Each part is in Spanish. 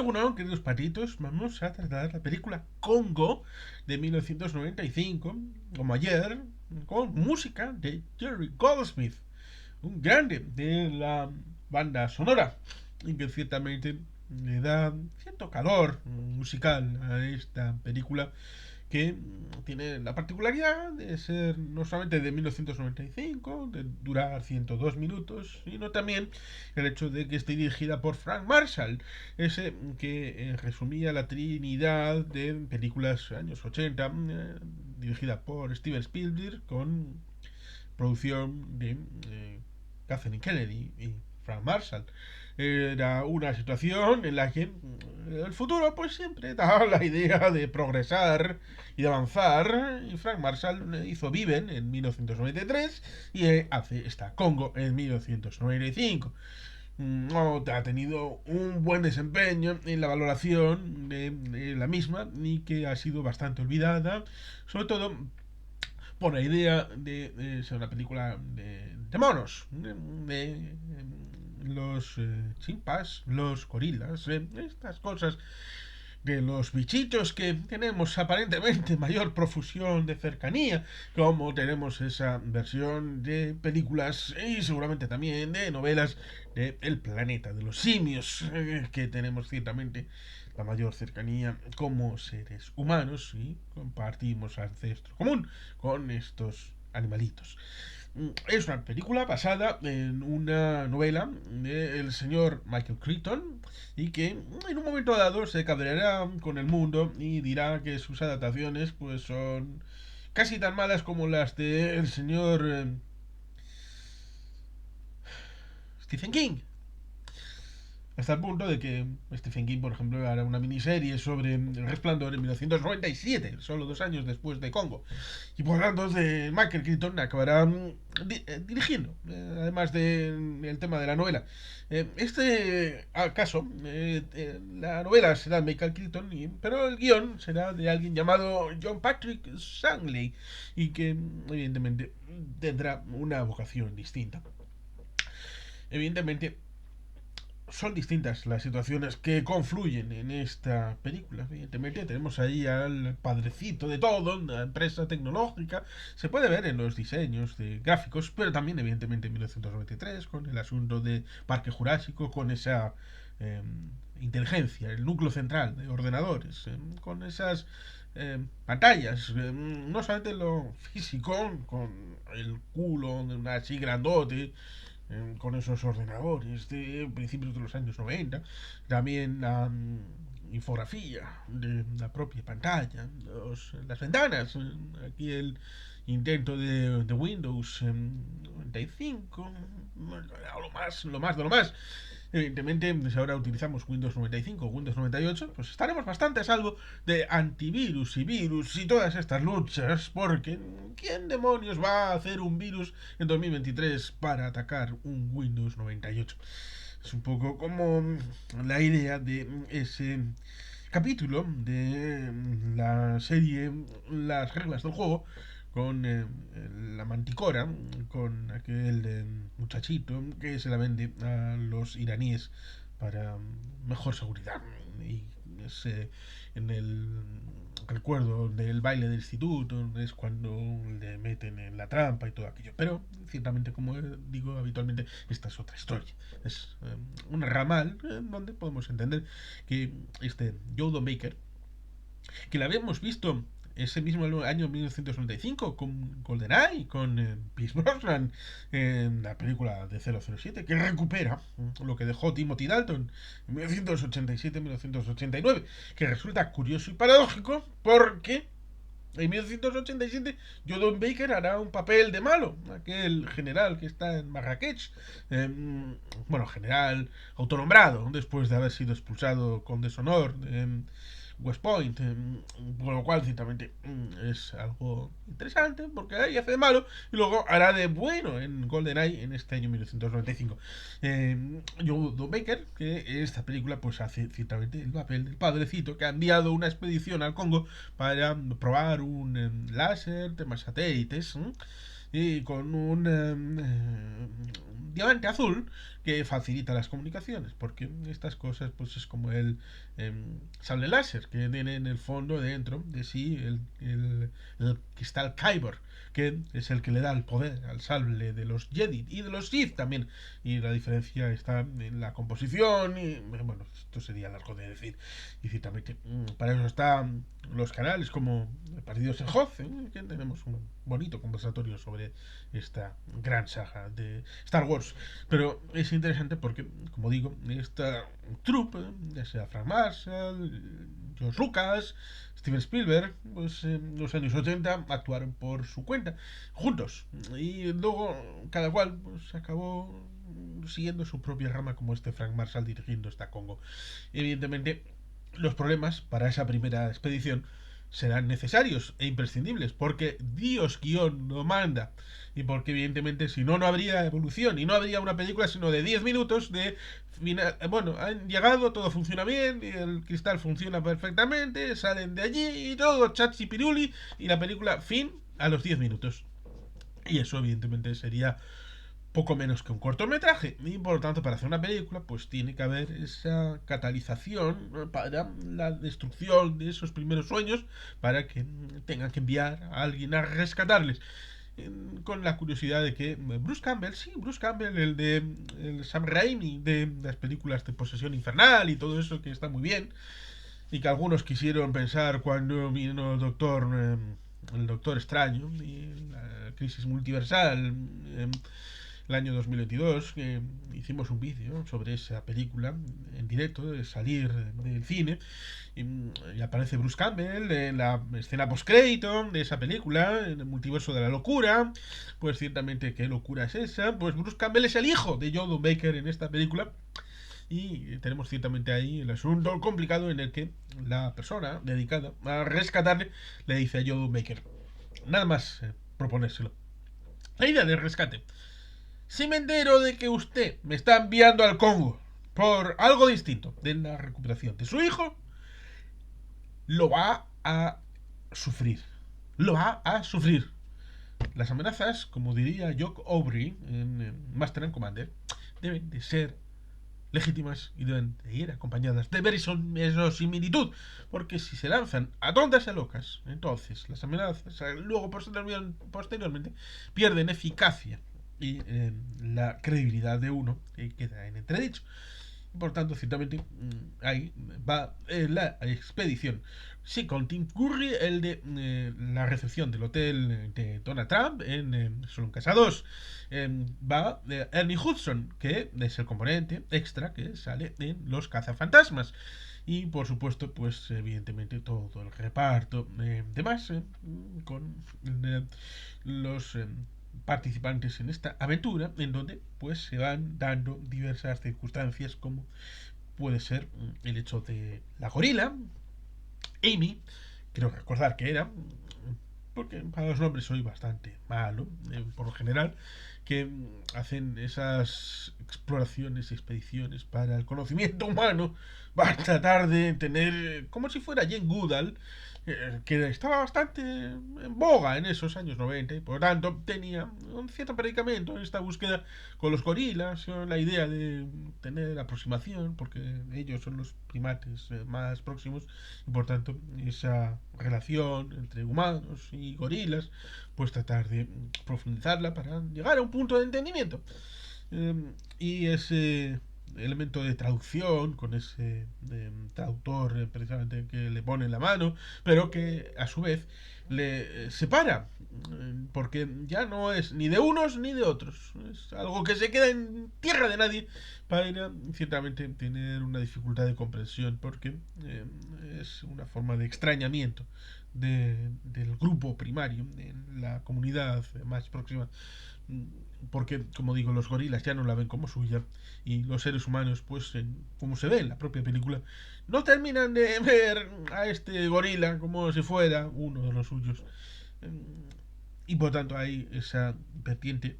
Bueno, queridos patitos, vamos a tratar la película Congo de 1995, como ayer, con música de Jerry Goldsmith, un grande de la banda sonora, y que ciertamente le da cierto calor musical a esta película que tiene la particularidad de ser no solamente de 1995, de durar 102 minutos, sino también el hecho de que esté dirigida por Frank Marshall, ese que resumía la trinidad de películas años 80, dirigida por Steven Spielberg, con producción de Kathleen Kennedy y Frank Marshall. Era una situación en la que el futuro pues siempre daba la idea de progresar y de avanzar, y Frank Marshall hizo Viven en 1993 y hace esta Congo en 1995. No ha tenido un buen desempeño en la valoración de la misma, ni que ha sido bastante olvidada, sobre todo por la idea de ser una película de monos, de los chimpas, los gorilas, estas cosas de los bichitos que tenemos aparentemente mayor profusión de cercanía, como tenemos esa versión de películas y seguramente también de novelas de El planeta de los simios, que tenemos ciertamente la mayor cercanía como seres humanos y compartimos ancestro común con estos animalitos. Es una película basada en una novela del señor Michael Crichton y que en un momento dado se cabreará con el mundo y dirá que sus adaptaciones pues son casi tan malas como las del señor Stephen King. Hasta el punto de que Stephen King, por ejemplo, hará una miniserie sobre El Resplandor en 1997, solo 2 años después de Congo. Y por tanto, Michael Crichton acabará dirigiendo, además del tema de la novela. Este caso, la novela será de Michael Crichton, pero el guión será de alguien llamado John Patrick Shanley, y que evidentemente tendrá una vocación distinta. Evidentemente, son distintas las situaciones que confluyen en esta película. Evidentemente tenemos ahí al padrecito de todo, la empresa tecnológica. Se puede ver en los diseños de gráficos, pero también evidentemente en 1993 con el asunto de Parque Jurásico, con esa eh, inteligencia, el núcleo central de ordenadores, con esas pantallas, no solamente lo físico, con el culo de una así grandote, con esos ordenadores de principios de los años 90, también la infografía de la propia pantalla, las ventanas, aquí el intento de Windows 95, lo más de lo más. Evidentemente, si ahora utilizamos Windows 95 o Windows 98, pues estaremos bastante a salvo de antivirus y virus y todas estas luchas, porque ¿quién demonios va a hacer un virus en 2023 para atacar un Windows 98? Es un poco como la idea de ese capítulo de la serie Las reglas del juego, con la manticora, con aquel muchachito que se la vende a los iraníes para mejor seguridad. Y ese, en el recuerdo del baile del instituto es cuando le meten en la trampa y todo aquello. Pero ciertamente, como digo habitualmente, esta es otra historia. Es un ramal donde podemos entender que este Joe Baker, que la habíamos visto ese mismo año 1995 con GoldenEye, con Pierce Brosnan en la película de 007, que recupera lo que dejó Timothy Dalton en 1987-1989, que resulta curioso y paradójico porque en 1987 Jordan Baker hará un papel de malo, aquel general que está en Marrakech, bueno, general autonombrado después de haber sido expulsado con deshonor de West Point, con lo cual ciertamente es algo interesante porque ahí hace de malo y luego hará de bueno en GoldenEye en este año 1995. Joe Baker, que esta película pues hace ciertamente el papel del padrecito que ha enviado una expedición al Congo para probar un láser, temas satélites, y con un diamante azul que facilita las comunicaciones, porque estas cosas pues es como el sable láser que tiene en el fondo dentro de sí el cristal Kyber, que es el que le da el poder al sable de los Jedi y de los Sith también, y la diferencia está en la composición y bueno, esto sería largo de decir, y ciertamente para eso están los canales como Partidos en Hoz, que tenemos un bonito conversatorio sobre esta gran saga de Star Wars. Pero es interesante porque, como digo, esta troupe, ya sea Frank Marshall, George Lucas, Steven Spielberg, pues en los años 80 actuaron por su cuenta, juntos. Y luego cada cual pues, acabó siguiendo su propia rama, como este Frank Marshall dirigiendo esta Congo. Evidentemente, los problemas para esa primera expedición serán necesarios e imprescindibles, porque Dios guión lo manda, y porque evidentemente si no, no habría evolución, y no habría una película sino de 10 minutos de final. Bueno, han llegado, todo funciona bien, y el cristal funciona perfectamente, salen de allí y todo chachi piruli, y la película fin a los 10 minutos. Y eso evidentemente sería poco menos que un cortometraje, y por lo tanto para hacer una película pues tiene que haber esa catalización para la destrucción de esos primeros sueños, para que tengan que enviar a alguien a rescatarles, con la curiosidad de que Bruce Campbell, sí, Bruce Campbell, el de el Sam Raimi de las películas de Posesión Infernal y todo eso, que está muy bien, y que algunos quisieron pensar cuando vino el Doctor Extraño y la crisis multiversal, el año 2022, que hicimos un vídeo sobre esa película en directo, de salir del cine, y aparece Bruce Campbell en la escena post-crédito de esa película, en el multiverso de la locura. Pues ciertamente, ¿qué locura es esa? Pues Bruce Campbell es el hijo de Joe Baker en esta película, y tenemos ciertamente ahí el asunto complicado en el que la persona dedicada a rescatarle le dice a Joe Baker, nada más proponérselo. La idea del rescate: si me entero de que usted me está enviando al Congo por algo distinto de la recuperación de su hijo, lo va a sufrir. Lo va a sufrir. Las amenazas, como diría Jock Aubrey en Master and Commander, deben de ser legítimas y deben de ir acompañadas de verosimilitud, porque si se lanzan a tontas y a locas, entonces las amenazas luego posteriormente pierden eficacia, y la credibilidad de uno queda en entredicho. Por tanto, ciertamente, ahí va la expedición. Sí, con Tim Curry, el de la recepción del hotel de Donald Trump en Solo en Casa 2. Va Ernie Hudson, que es el componente extra que sale en Los Cazafantasmas. Y por supuesto, pues evidentemente todo el reparto demás, con los participantes en esta aventura, en donde pues se van dando diversas circunstancias, como puede ser el hecho de la gorila Amy, creo recordar que era, porque para los nombres soy bastante malo, por lo general, que hacen esas exploraciones, expediciones para el conocimiento humano, para tratar de tener, como si fuera Jane Goodall, que estaba bastante en boga en esos años 90, y por lo tanto tenía un cierto predicamento en esta búsqueda con los gorilas, la idea de tener aproximación, porque ellos son los primates más próximos, y por tanto esa relación entre humanos y gorilas, pues tratar de profundizarla para llegar a un punto de entendimiento. Y ese elemento de traducción con ese traductor precisamente que le pone la mano, pero que a su vez le separa, porque ya no es ni de unos ni de otros, es algo que se queda en tierra de nadie, para ciertamente tener una dificultad de comprensión, porque es una forma de extrañamiento del grupo primario, de la comunidad más próxima, porque, como digo, los gorilas ya no la ven como suya, y los seres humanos, pues, como se ve en la propia película, no terminan de ver a este gorila como si fuera uno de los suyos. Y por tanto hay esa vertiente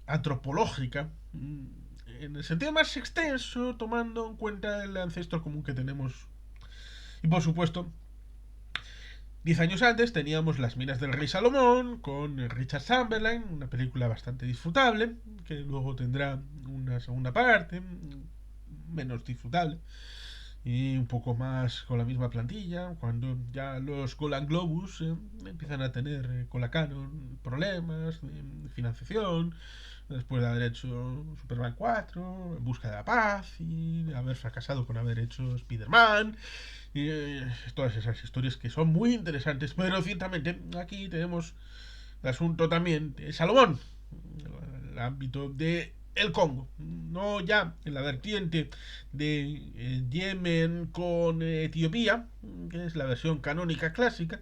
antropológica, en el sentido más extenso, tomando en cuenta el ancestro común que tenemos. Y por supuesto, 10 años antes teníamos Las minas del rey Salomón con Richard Chamberlain, una película bastante disfrutable, que luego tendrá una segunda parte, menos disfrutable, y un poco más con la misma plantilla, cuando ya los Golan Globus empiezan a tener con la Canon problemas de financiación, después de haber hecho Superman 4, En busca de la paz, y de haber fracasado con haber hecho Spider-Man, y todas esas historias que son muy interesantes, pero ciertamente aquí tenemos el asunto también de Salomón, el ámbito de el Congo, no ya en la vertiente de Yemen con Etiopía, que es la versión canónica clásica,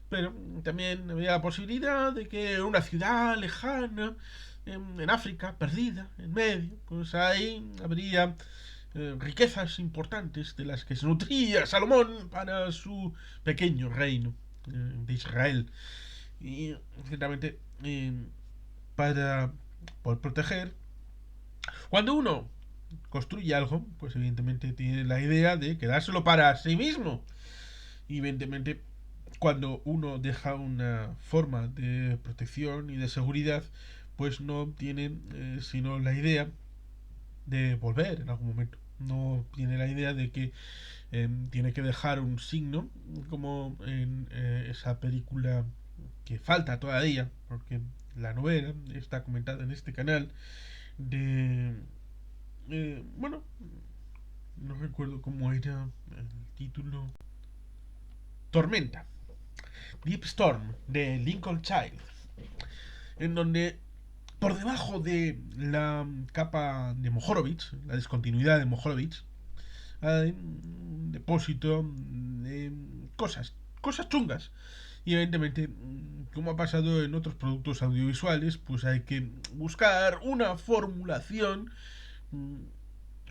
pero también había la posibilidad de que una ciudad lejana en África, perdida, en medio, pues ahí habría riquezas importantes de las que se nutría Salomón para su pequeño reino de Israel. Y ciertamente para poder proteger, cuando uno construye algo, pues evidentemente tiene la idea de quedárselo para sí mismo. Y evidentemente cuando uno deja una forma de protección y de seguridad, pues no tiene sino la idea de volver en algún momento. No tiene la idea de que tiene que dejar un signo, como en esa película que falta todavía, porque la novela está comentada en este canal, de... bueno, no recuerdo cómo era el título. Tormenta. Deep Storm, de Lincoln Child, en donde por debajo de la capa de Mohorovich, la discontinuidad de Mohorovich, hay un depósito de cosas chungas. Y evidentemente, como ha pasado en otros productos audiovisuales, pues hay que buscar una formulación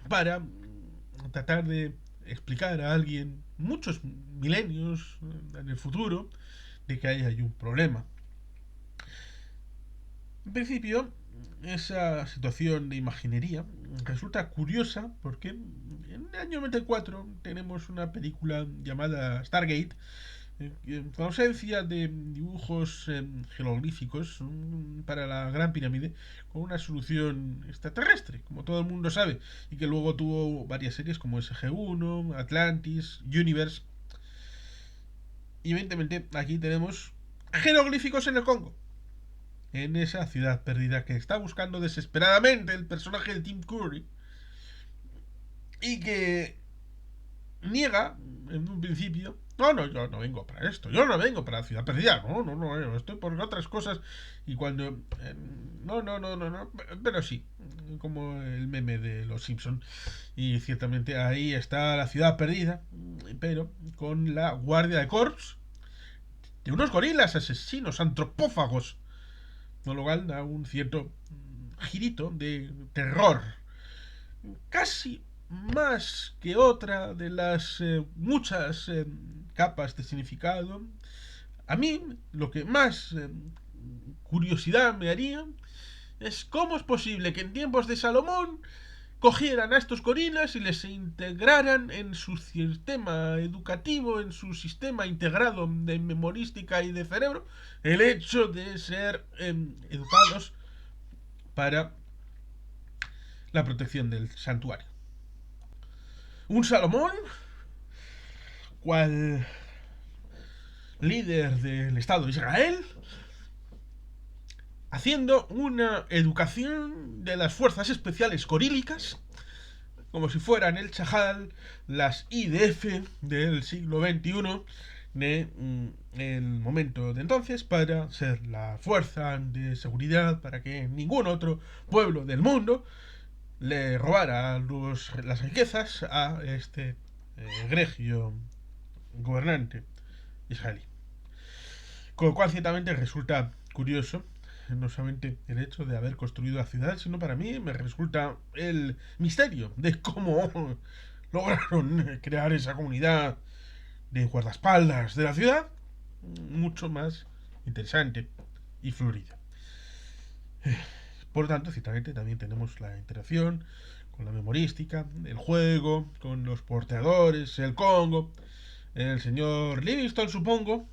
para tratar de explicar a alguien muchos milenios en el futuro de que ahí hay un problema. En principio, esa situación de imaginería resulta curiosa porque en el año 94 tenemos una película llamada Stargate, con ausencia de dibujos jeroglíficos para la Gran Pirámide, con una solución extraterrestre, como todo el mundo sabe, y que luego tuvo varias series como SG-1, Atlantis, Universe. Y evidentemente aquí tenemos jeroglíficos en el Congo, en esa ciudad perdida que está buscando desesperadamente el personaje de Tim Curry, y que niega en un principio: no, no, yo no vengo para esto, yo no vengo para la ciudad perdida, no, no, no, estoy por otras cosas. Y cuando no, no, no, no, no, pero sí, como el meme de los Simpson. Y ciertamente ahí está la ciudad perdida, pero con la guardia de corps de unos gorilas asesinos antropófagos, con lo cual da un cierto girito de terror, casi más que otra de las muchas capas de significado. A mí lo que más curiosidad me haría es cómo es posible que en tiempos de Salomón cogieran a estos gorilas y les integraran en su sistema educativo, en su sistema integrado de memorística y de cerebro, el hecho de ser educados para la protección del santuario. Un Salomón, cual líder del Estado de Israel, haciendo una educación de las fuerzas especiales gorílicas, como si fueran el Chajal, las IDF del siglo XXI, de el momento de entonces, para ser la fuerza de seguridad para que ningún otro pueblo del mundo le robara las riquezas a este egregio gobernante israelí. Con lo cual ciertamente resulta curioso no solamente el hecho de haber construido la ciudad, sino para mí me resulta el misterio de cómo lograron crear esa comunidad de guardaespaldas de la ciudad mucho más interesante y florida. Por lo tanto, ciertamente también tenemos la interacción con la memorística, el juego, con los porteadores, el Congo, el señor Livingstone, supongo,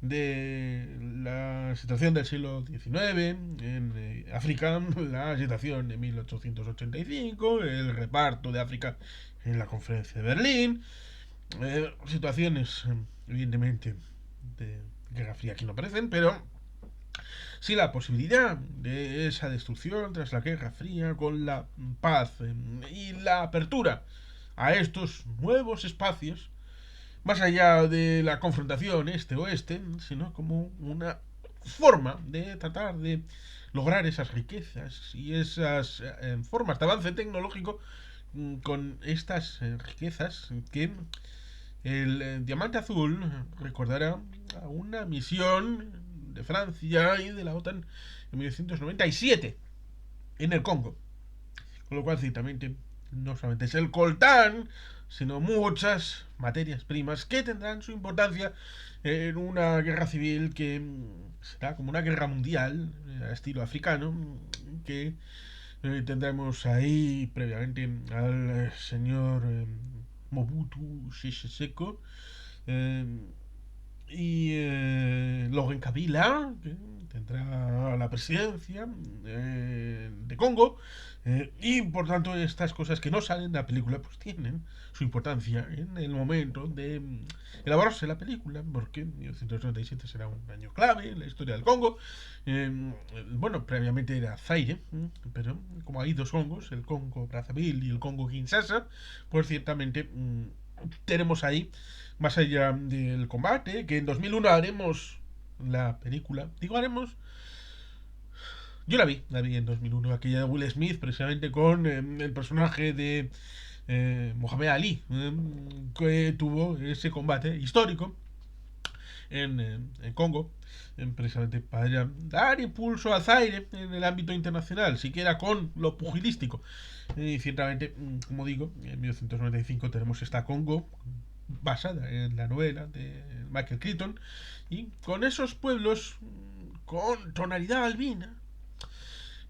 de la situación del siglo XIX en África, la situación de 1885, el reparto de África en la conferencia de Berlín, situaciones, evidentemente, de Guerra Fría aquí no aparecen, pero sí la posibilidad de esa destrucción tras la Guerra Fría con la paz y la apertura a estos nuevos espacios, más allá de la confrontación este-oeste, sino como una forma de tratar de lograr esas riquezas y esas formas de avance tecnológico con estas riquezas que el diamante azul recordará a una misión de Francia y de la OTAN en 1997 en el Congo. Con lo cual, ciertamente, no solamente es el coltán, sino muchas materias primas que tendrán su importancia en una guerra civil que será como una guerra mundial, a estilo africano, que tendremos ahí previamente al señor Mobutu Sese Seko, eh, y Laurent Kabila, que tendrá la presidencia de Congo, y por tanto estas cosas que no salen de la película pues tienen su importancia en el momento de elaborarse la película, porque 1937 será un año clave en la historia del Congo. Bueno, previamente era Zaire, pero como hay dos Congos, el Congo Brazzaville y el Congo Kinshasa, pues ciertamente tenemos ahí, más allá del combate, que en 2001 haremos la película. Digo, haremos. Yo la vi en 2001, aquella de Will Smith, precisamente con el personaje de Mohamed Ali, que tuvo ese combate histórico en Congo, precisamente para dar impulso al Zaire en el ámbito internacional, siquiera con lo pugilístico. Y ciertamente, como digo, en 1995 tenemos esta Congo basada en la novela de Michael Crichton y con esos pueblos con tonalidad albina,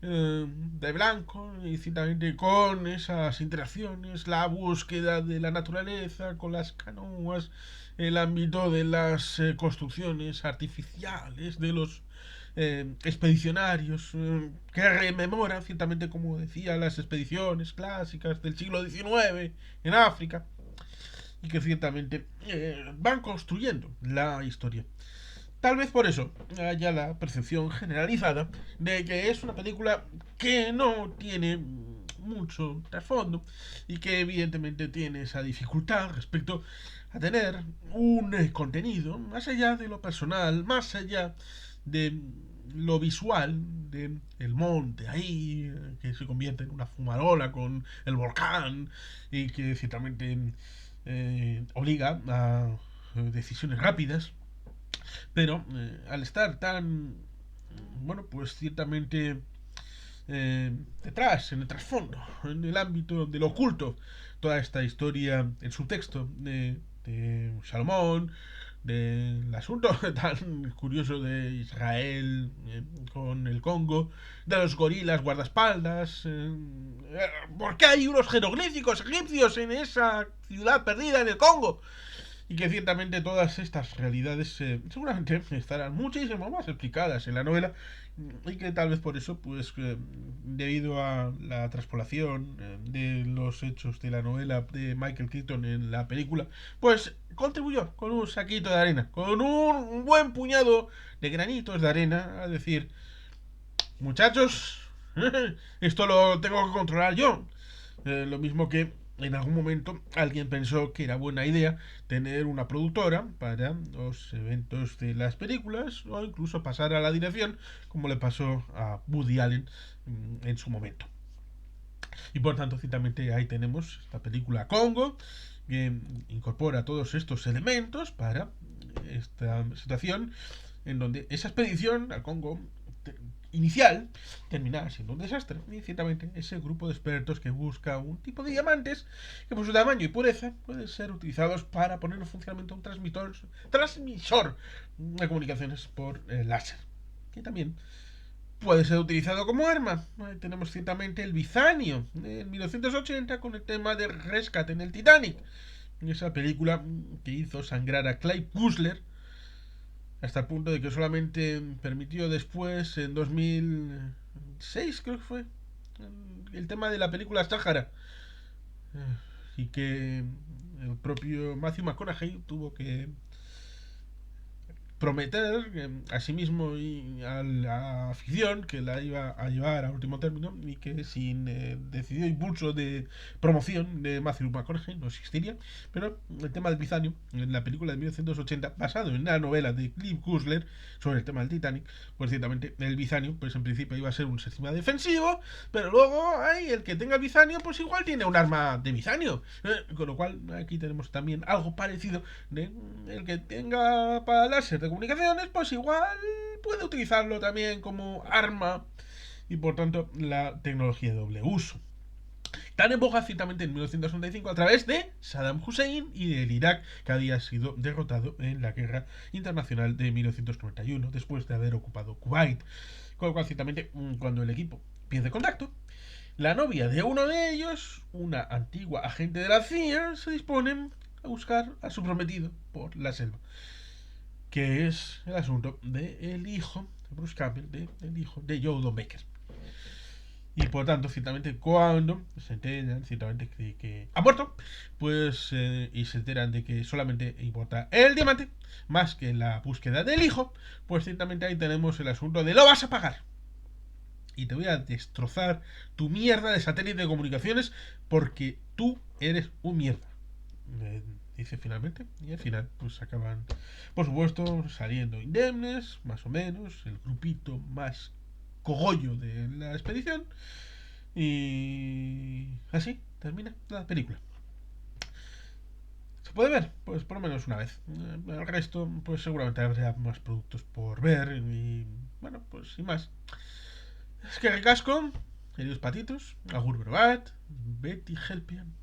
de blanco, y ciertamente con esas interacciones, la búsqueda de la naturaleza con las canoas, el ámbito de las construcciones artificiales, de los expedicionarios, que rememoran ciertamente, como decía, las expediciones clásicas del siglo XIX en África, y que ciertamente van construyendo la historia. Tal vez por eso haya la percepción generalizada de que es una película que no tiene mucho trasfondo y que evidentemente tiene esa dificultad respecto a tener un contenido más allá de lo personal, más allá de lo visual de el monte ahí que se convierte en una fumarola con el volcán y que ciertamente obliga a decisiones rápidas, pero al estar tan, bueno, pues ciertamente detrás, en el trasfondo, en el ámbito de lo oculto, toda esta historia, el subtexto de Salomón, del asunto tan curioso de Israel con el Congo, de los gorilas guardaespaldas, ¿por qué hay unos jeroglíficos egipcios en esa ciudad perdida en el Congo? Y que ciertamente todas estas realidades seguramente estarán muchísimo más explicadas en la novela y que tal vez por eso, pues debido a la traspolación de los hechos de la novela de Michael Keaton en la película, pues contribuyó con un saquito de arena, con un buen puñado de granitos de arena, a decir, muchachos, esto lo tengo que controlar yo. Lo mismo que en algún momento alguien pensó que era buena idea tener una productora para los eventos de las películas o incluso pasar a la dirección, como le pasó a Woody Allen en su momento. Y por tanto, ciertamente ahí tenemos esta película Congo, que incorpora todos estos elementos para esta situación en donde esa expedición al Congo inicial terminará siendo un desastre. Y ciertamente ese grupo de expertos que busca un tipo de diamantes que por su tamaño y pureza pueden ser utilizados para poner en funcionamiento un transmisor de comunicaciones por láser, que también puede ser utilizado como arma. Tenemos ciertamente el bizanio en 1980 con el tema de rescate en el Titanic. esa película que hizo sangrar a Clive Cussler hasta el punto de que solamente permitió después, en 2006 creo que fue, el tema de la película Sahara. Y que el propio Matthew McConaughey tuvo que prometer a sí mismo y a la afición que la iba a llevar a último término y que sin decidido impulso de promoción de Matthew McConaughey no existiría. Pero el tema del bizanio, en la película de 1980, basado en una novela de Clive Cussler sobre el tema del Titanic, pues ciertamente el bizanio, pues en principio iba a ser un sistema defensivo, pero luego hay el que tenga bizanio, pues igual tiene un arma de bizanio. Con lo cual aquí tenemos también algo parecido de el que tenga para láser de comunicaciones, pues igual puede utilizarlo también como arma y por tanto la tecnología de doble uso. Tan en boga ciertamente en 1965 a través de Saddam Hussein y del Irak que había sido derrotado en la guerra internacional de 1991 después de haber ocupado Kuwait. Con lo cual ciertamente cuando el equipo pierde contacto, la novia de uno de ellos, una antigua agente de la CIA, se disponen a buscar a su prometido por la selva. Que es el asunto del hijo de Bruce Campbell, del hijo de Joe Don Baker. Y por tanto, ciertamente, cuando se enteran ciertamente que ha muerto, pues y se enteran de que solamente importa el diamante más que la búsqueda del hijo, pues ciertamente ahí tenemos el asunto de lo vas a pagar. Y te voy a destrozar tu mierda de satélite de comunicaciones porque tú eres un mierda. Dice finalmente. Y al final, pues acaban, por supuesto, saliendo indemnes, más o menos, el grupito más cogollo de la expedición. Y así termina la película. ¿Se puede ver? Pues por lo menos una vez. El resto, pues seguramente habrá más productos por ver. Y bueno, pues sin más. Es que ricasco, queridos patitos, agur brobat, Betty Helpian.